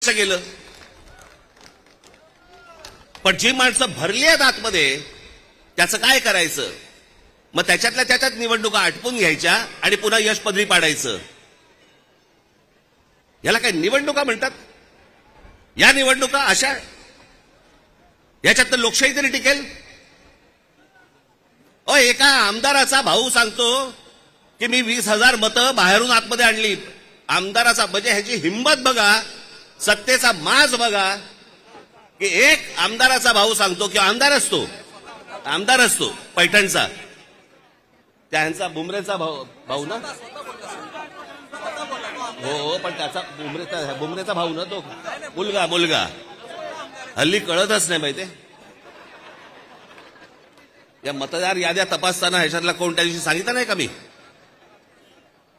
स्वच्छ गेलं. पण जी माणसं भरली आहेत आतमध्ये त्याचं काय करायचं? मग त्याच्यातल्या त्याच्यात निवडणुका आटपून घ्यायच्या आणि पुन्हा यश पदरी पाडायचं. याला काय निवडणुका म्हणतात? या निवडणुका अशा याच्यात तर लोकशाही तरी टिकेल? एका आमदाराचा भाऊ सांगतो की मी 20,000 मतं बाहेरून आतमध्ये आणली. आमदाराचा म्हणजे ह्याची हिंमत बघा, सत्तेचा माज बघा की एक आमदाराचा भाऊ सांगतो की आमदार असतो पैठणचा, त्यांचा बुमरेचा भाऊ ना, हो पण त्याचा बुमरेचा भाऊ ना, तो मुलगा हल्ली कळतच नाही माहिती. या मतदार याद्या तपासताना ह्याच्यातला कोण त्या दिवशी सांगितलं नाही का मी?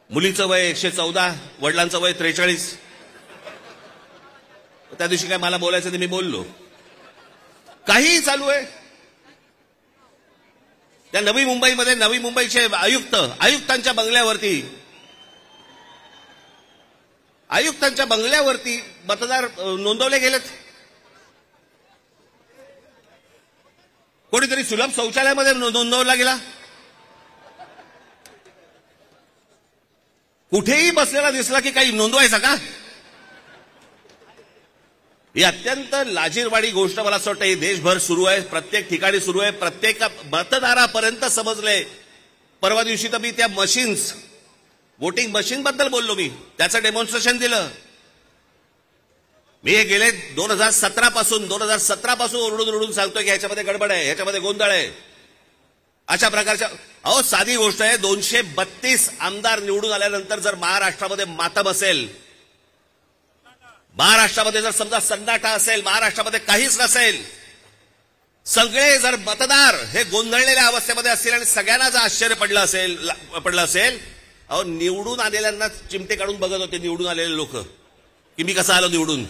मुलीचं वय 114, वडिलांचं वय 43. त्या दिवशी काय मला बोलायचं ते मी बोललो. काहीही चालू आहे. त्या नवी मुंबईचे आयुक्तांच्या बंगल्यावरती मतदार नोंदवले गेलेत. कोणीतरी सुलभ शौचालयामध्ये नोंदवला गेला. कुठेही बसलेला दिसला की काही नोंदवायचा का? ही अत्यंत लाजिरवाणी गोष्ट मला असं वाटतं ही देशभर सुरू आहे, प्रत्येक ठिकाणी सुरू आहे, प्रत्येक मतदारापर्यंत समजलंय. परवा दिवशी तर मी त्या वोटिंग मशीन बद्दल बोललो, मी त्याचं डेमॉन्स्ट्रेशन दिलं. मी हे गेले 2017 पासून ओरडून सांगतोय की ह्याच्यामध्ये गडबड आहे, ह्याच्यामध्ये गोंधळ आहे. अशा प्रकारच्या साधी गोष्ट आहे. 232 आमदार निवडून आल्यानंतर जर महाराष्ट्रामध्ये मातम असेल, महाराष्ट्रामध्ये जर समजा सन्नाटा असेल, महाराष्ट्रामध्ये काहीच नसेल, सगळे जर मतदार हे गोंधळलेल्या अवस्थेमध्ये असतील आणि सगळ्यांना जर आश्चर्य पडलं असेल, निवडून आलेल्यांना चिमटे काढून बघत होते निवडून आलेले लोक की मी कसा आलो निवडून.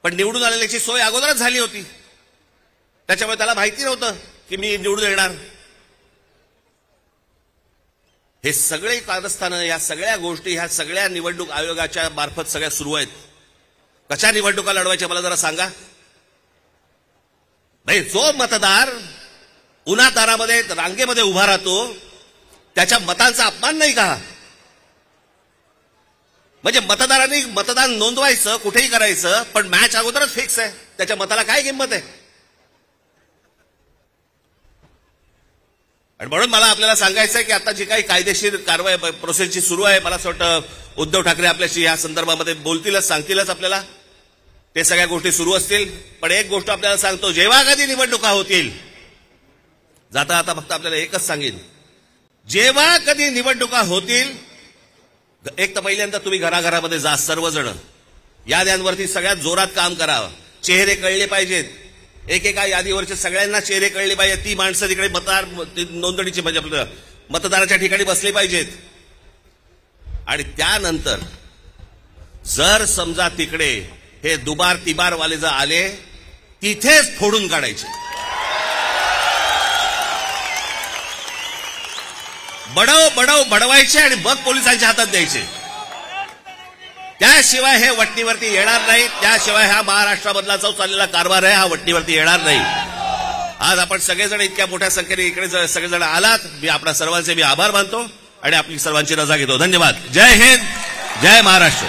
पण निवडून आलेल्याची सोय अगोदरच झाली होती, त्याच्यामुळे त्याला माहिती नव्हतं की मी निवडून येणार. हे सगळे कारस्थानं, या सगळ्या गोष्टी, ह्या सगळ्या निवडणूक आयोगाच्या मार्फत सगळ्या सुरू आहेत. कशा निवडणुका लढवायच्या मला जरा सांगा. नाही, जो मतदार उन्हातारामध्ये रांगेमध्ये उभा राहतो त्याच्या मतांचा अपमान नाही का? म्हणजे मतदारांनी मतदान नोंदवायचं, कुठेही करायचं, पण मॅच अगोदरच फिक्स आहे, त्याच्या मताला काय किंमत आहे? आणि म्हणून मला आपल्याला सांगायचं आहे की आता जी काही कायदेशीर कारवाई प्रोसेसची सुरू आहे, मला असं वाटतं उद्धव ठाकरे आपल्याशी या संदर्भामध्ये बोलतीलच, सांगतीलच आपल्याला. ते सगळ्या गोष्टी सुरू असतील. पण एक गोष्ट आपल्याला सांगतो, जेव्हा कधी निवडणुका होतील, जाता आता फक्त आपल्याला एकच सांगेन, जेव्हा कधी निवडणुका होतील, एक तर पहिल्यांदा तुम्ही घराघरामध्ये जा, सर्वजण याद्यांवरती सगळ्यात जोरात काम करावं. चेहरे कळले पाहिजेत, एकेका यादीवरचे सगळ्यांना चेहरे कळले पाहिजेत. ती माणसं तिकडे मतदार नोंदणीची म्हणजे आपलं मतदाराच्या ठिकाणी बसली पाहिजेत. आणि त्यानंतर जर समजा तिकडे हे दुबार तिबारवाले जर आले, तिथेच फोडून काढायचे. बडवायचे आणि मग पोलिसांच्या हातात द्यायचे. त्याशिवाय हे वटणीवरती येणार नाही. त्याशिवाय हा महाराष्ट्रामधला जो चाललेला कारभार आहे हा वटणीवरती येणार नाही. आज आपण सगळेजण इतक्या मोठ्या संख्येने इकडे सगळेजण आलात, मी आपल्या सर्वांचे मी आभार मानतो आणि आपली सर्वांची रजा घेतो. धन्यवाद. जय हिंद, जय महाराष्ट्र.